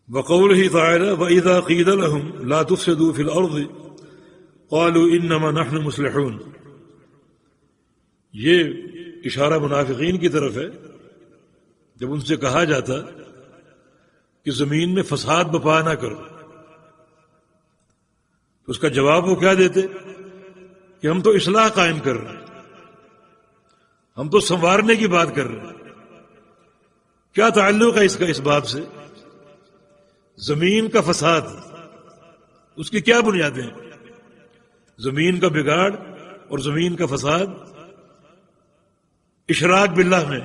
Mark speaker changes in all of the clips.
Speaker 1: وقوله تعالی وَإِذَا قِيلَ لَهُمْ لَا تُفْسِدُوا فِي الْأَرْضِ قَالُوا إِنَّمَا نَحْنُ مُصْلِحُونَ، یہ اشارہ منافقین کی طرف ہے۔ جب ان سے کہا جاتا کہ زمین میں فساد بپا نہ کرو تو اس کا جواب وہ کیا دیتے کہ ہم تو اصلاح قائم کر رہے ہیں، ہم تو سنوارنے کی بات کر رہے ہیں۔ کیا تعلق ہے اس کا اس بات سے؟ زمین کا فساد اس کی کیا بنیادیں ہیں؟ زمین کا بگاڑ اور زمین کا فساد اشراک باللہ میں،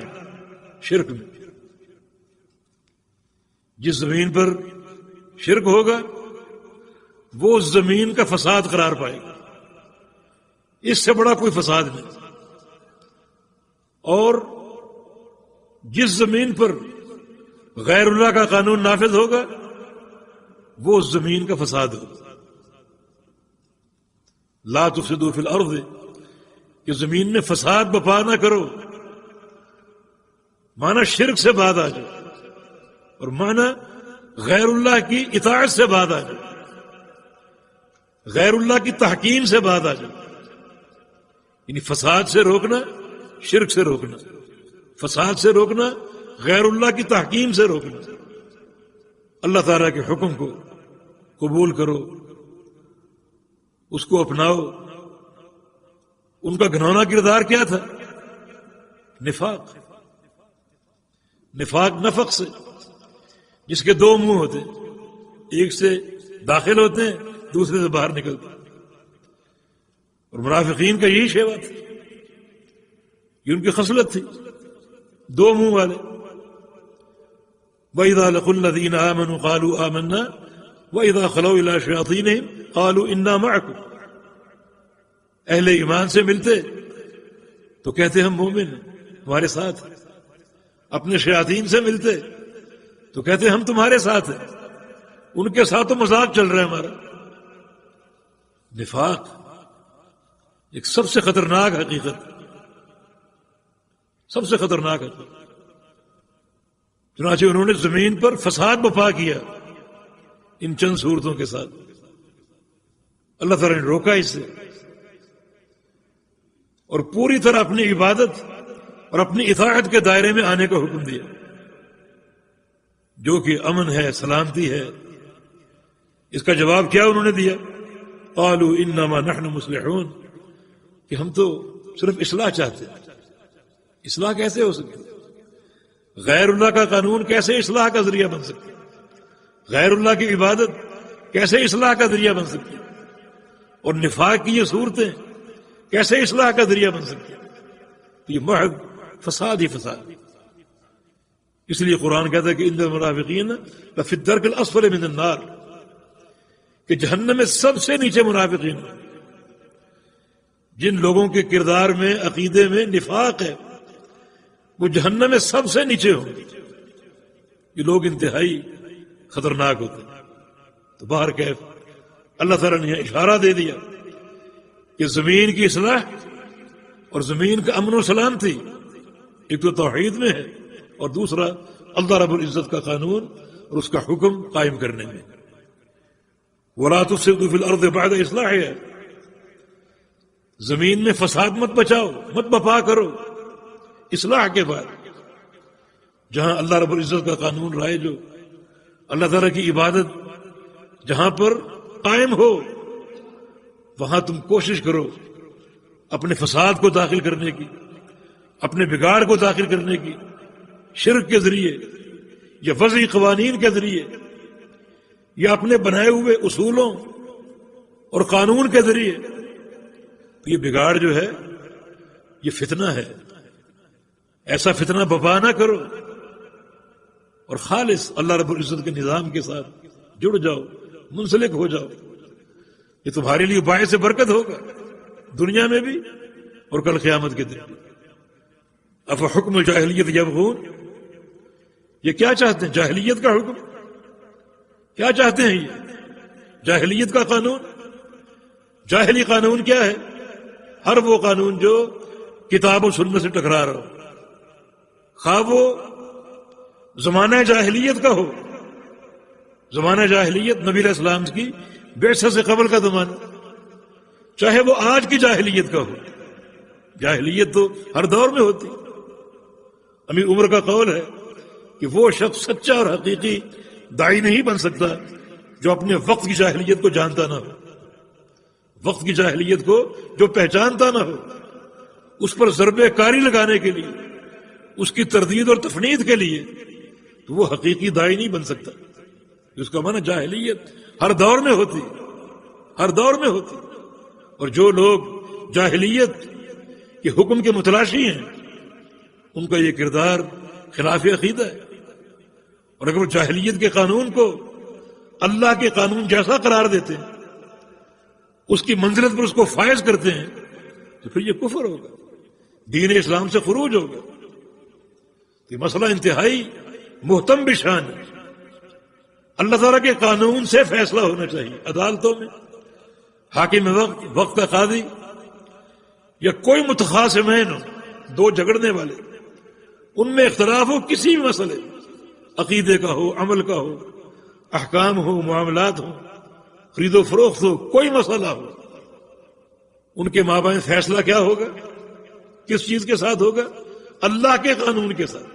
Speaker 1: شرک میں۔ جس زمین پر شرک ہوگا وہ اس زمین کا فساد قرار پائے گا، اس سے بڑا کوئی فساد نہیں۔ اور جس زمین پر غیر اللہ کا قانون نافذ ہوگا وہ اس زمین کا فساد ہوگا۔ لا تفسدوا فی الارض، کہ زمین میں فساد بپا نہ کرو، معنی شرک سے بعد آ جائے، اور معنی غیر اللہ کی اطاعت سے بعد آ جائے، غیر اللہ کی تحکیم سے بعد آ جائے۔ یعنی فساد سے روکنا، شرک سے روکنا، فساد سے روکنا، غیر اللہ کی تحکیم سے روکنا۔ اللہ تعالیٰ کے حکم کو قبول کرو، اس کو اپناؤ۔ ان کا گھنونا کردار کیا تھا؟ نفاق۔ نفاق نفق سے، جس کے دو منہ ہوتے ہیں، ایک سے داخل ہوتے ہیں، دوسرے سے باہر نکلتے ہیں۔ اور منافقین کا یہی شیوا تھا، یہ ان کی خصلت تھی، دو منہ والے۔ وَإِذَا لَقُوا الَّذِينَ آمَنُوا قَالُوا آمَنَّا وَإِذَا خَلَوْا إِلَىٰ شَيَاطِينِهِمْ قَالُوا إِنَّا مَعَكُمْ۔ اہل ایمان سے ملتے تو کہتے ہم مومن ہیں، تمہارے ساتھ ہیں۔ اپنے شیاطین سے ملتے تو کہتے ہم تمہارے ساتھ ہیں، ان کے ساتھ تو مذاق چل رہا ہے ہمارا۔ نفاق ایک سب سے خطرناک حقیقت، سب سے خطرناک حقیقت۔ چنانچہ انہوں نے زمین پر فساد بپا کیا ان چند صورتوں کے ساتھ۔ اللہ تعالیٰ نے روکا اس سے، اور پوری طرح اپنی عبادت اور اپنی اطاعت کے دائرے میں آنے کا حکم دیا، جو کہ امن ہے، سلامتی ہے۔ اس کا جواب کیا انہوں نے دیا؟ قالوا انما نحن مصلحون، کہ ہم تو صرف اصلاح چاہتے ہیں۔ اصلاح کیسے ہو سکتی؟ غیر اللہ کا قانون کیسے اصلاح کا ذریعہ بن سکتی؟ غیر اللہ کی عبادت کیسے اصلاح کا ذریعہ بن سکتی؟ اور نفاق کی یہ صورتیں کیسے اصلاح کا ذریعہ بن سکتی؟ یہ محض فساد ہی فساد۔ اس لیے قرآن کہتا ہے کہ ان المنافقین لفی الدرک الاسفل من النار، کہ جہنم میں سب سے نیچے منافقین ہیں۔ جن لوگوں کے کردار میں، عقیدے میں نفاق ہے، وہ جہنم میں سب سے نیچے ہوں گے۔ یہ لوگ انتہائی خطرناک ہوتے ہیں۔ تو باہر کیف اللہ تعالیٰ نے اشارہ دے دیا کہ زمین کی اصلاح اور زمین کا امن و سلامتی ایک تو توحید میں ہے، اور دوسرا اللہ رب العزت کا قانون اور اس کا حکم قائم کرنے میں۔ وَلَا تُفْسِدُوا فِي الْأَرْضِ بَعْدَ إِصْلَاحِهَا، زمین میں فساد مت بچاؤ، مت بپا کرو اصلاح کے بعد۔ جہاں اللہ رب العزت کا قانون رائج ہو، اللہ تعالیٰ کی عبادت جہاں پر قائم ہو، وہاں تم کوشش کرو اپنے فساد کو داخل کرنے کی، اپنے بگاڑ کو داخل کرنے کی، شرک کے ذریعے یا وضعی قوانین کے ذریعے یا اپنے بنائے ہوئے اصولوں اور قانون کے ذریعے۔ یہ بگاڑ جو ہے یہ فتنہ ہے، ایسا فتنہ بپا نہ کرو، اور خالص اللہ رب العزت کے نظام کے ساتھ جڑ جاؤ، منسلک ہو جاؤ۔ یہ تمہارے لیے باعث برکت ہوگا دنیا میں بھی اور کل قیامت کے دن بھی۔ افحکم الجاہلیت یبغون، یہ کیا چاہتے ہیں؟ جاہلیت کا حکم کیا چاہتے ہیں؟ یہ جاہلیت کا قانون۔ جاہلی قانون کیا ہے؟ ہر وہ قانون جو کتاب و سنت سے ٹکرا رہا ہو، خواہ وہ زمانہ جاہلیت کا ہو زمانہ جاہلیت نبی علیہ السلام کی بعثت سے قبل کا زمانہ، چاہے وہ آج کی جاہلیت کا ہو، جاہلیت تو ہر دور میں ہوتی۔ امیر عمر کا قول ہے کہ وہ شخص سچا اور حقیقی داعی نہیں بن سکتا جو اپنے وقت کی جاہلیت کو جانتا نہ ہو، وقت کی جاہلیت کو جو پہچانتا نہ ہو، اس پر ضرب کاری لگانے کے لیے، اس کی تردید اور تفنید کے لیے، تو وہ حقیقی داعی نہیں بن سکتا۔ اس کا معنی جاہلیت ہر دور میں ہوتی، ہر دور میں ہوتی، اور جو لوگ جاہلیت کے حکم کے متلاشی ہیں ان کا یہ کردار خلاف عقیدہ ہے۔ اور اگر وہ جاہلیت کے قانون کو اللہ کے قانون جیسا قرار دیتے ہیں، اس کی منزلت پر اس کو فائز کرتے ہیں، تو پھر یہ کفر ہوگا، دین اسلام سے خروج ہوگا۔ یہ مسئلہ انتہائی محتم بشان ہے۔ اللہ تعالیٰ کے قانون سے فیصلہ ہونا چاہیے۔ عدالتوں میں حاکم وقت کا قاضی یا کوئی متخاصمین ہو، دو جھگڑنے والے، ان میں اختلاف ہو کسی بھی مسئلے، عقیدے کا ہو، عمل کا ہو، احکام ہو، معاملات ہو، خرید و فروخت ہو، کوئی مسئلہ ہو، ان کے مابین فیصلہ کیا ہوگا؟ کس چیز کے ساتھ ہوگا؟ اللہ کے قانون کے ساتھ۔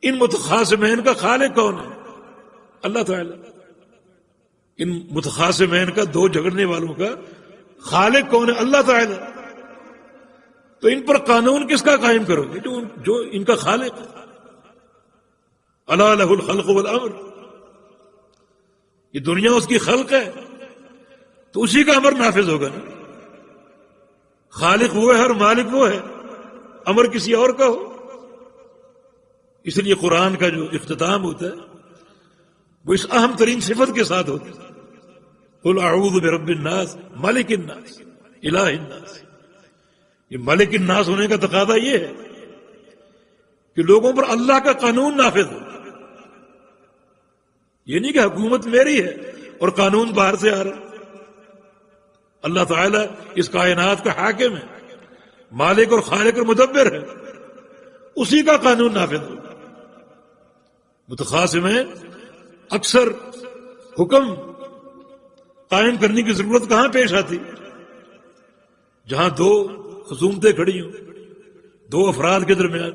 Speaker 1: ان متخاصمین کا خالق کون ہے؟ اللہ تعالی۔ ان متخاصمین کا، دو جھگڑنے والوں کا خالق کون ہے؟ اللہ تعالی۔ تو ان پر قانون کس کا قائم کرو گے؟ جو ان کا خالق ہے۔ الا لہ الخلق والامر، یہ دنیا اس کی خلق ہے تو اسی کا امر نافذ ہوگا نا۔ خالق وہ ہے اور مالک وہ ہے، امر کسی اور کا ہو۔ اس لیے قرآن کا جو اختتام ہوتا ہے وہ اس اہم ترین صفت کے ساتھ ہوتا ہے، قل اعوذ برب الناس مالک الناس الہ الناس۔ یہ مالک الناس ہونے کا تقاضا یہ ہے کہ لوگوں پر اللہ کا قانون نافذ ہو۔ یہ نہیں کہ حکومت میری ہے اور قانون باہر سے آ رہا ہے۔ اللہ تعالیٰ اس کائنات کا حاکم ہے، مالک اور خالق اور مدبر ہے، اسی کا قانون نافذ ہو۔ متخاصمین اکثر حکم قائم کرنے کی ضرورت کہاں پیش آتی؟ جہاں دو خصومتیں کھڑی ہوں، دو افراد کے درمیان،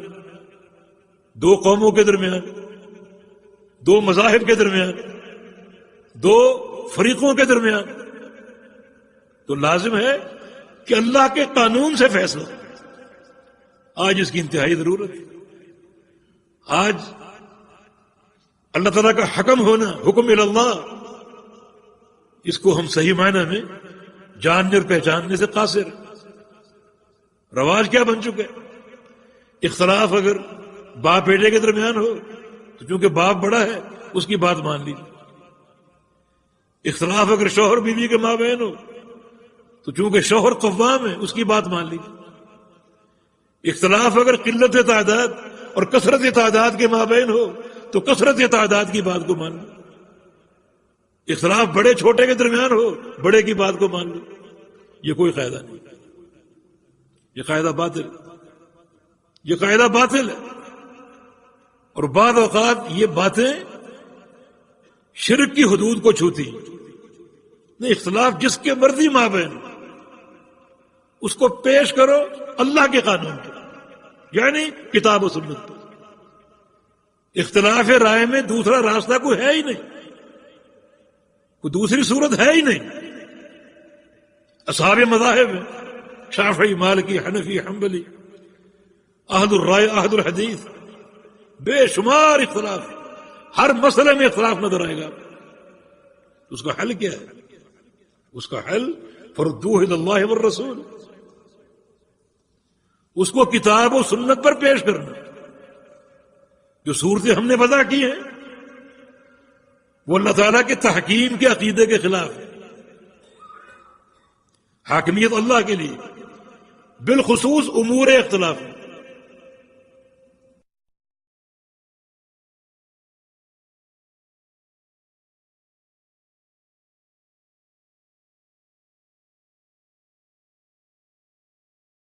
Speaker 1: دو قوموں کے درمیان، دو مذاہب کے درمیان، دو فریقوں کے درمیان، تو لازم ہے کہ اللہ کے قانون سے فیصلہ۔ آج اس کی انتہائی ضرورت ہے۔ آج اللہ تعالیٰ کا حکم ہونا، حکم اللہ، اس کو ہم صحیح معنی میں جاننے اور پہچاننے سے قاصر ہیں۔ رواج کیا بن چکے؟ اختلاف اگر باپ بیٹے کے درمیان ہو تو چونکہ باپ بڑا ہے اس کی بات مان لیجیے۔ اختلاف اگر شوہر بیوی کے مابین ہو تو چونکہ شوہر قوام ہے اس کی بات مان لیجیے۔ اختلاف اگر قلت تعداد اور کثرت تعداد کے مابین ہو تو کثرت تعداد کی بات کو مان لو۔ اختلاف بڑے چھوٹے کے درمیان ہو، بڑے کی بات کو مان لو۔ یہ کوئی قاعدہ نہیں، یہ قاعدہ باطل، یہ قاعدہ باطل ہے۔ اور بعض اوقات یہ باتیں شرک کی حدود کو چھوتی ہیں۔ نہیں، اختلاف جس کے مرضی مابین اس کو پیش کرو اللہ کے قانون کے، یعنی کتاب و سنت پر۔ اختلاف رائے میں دوسرا راستہ کوئی ہے ہی نہیں، کوئی دوسری صورت ہے ہی نہیں۔ اصحاب مذاہب ہیں، شافعی، مالکی، حنفی، حنبلی، اہل الرائے، اہل الحدیث، بے شمار اختلاف، ہر مسئلے میں اختلاف نظر آئے گا۔ اس کا حل کیا ہے؟ اس کا حل فردوہ الی اللہ والرسول، اس کو کتاب و سنت پر پیش کرنا۔ جو صورتیں ہم نے وضع کی ہیں وہ اللہ تعالیٰ کے تحکیم کے عقیدے کے خلاف ہے۔ حاکمیت اللہ کے لیے، بالخصوص امور اختلاف ہے۔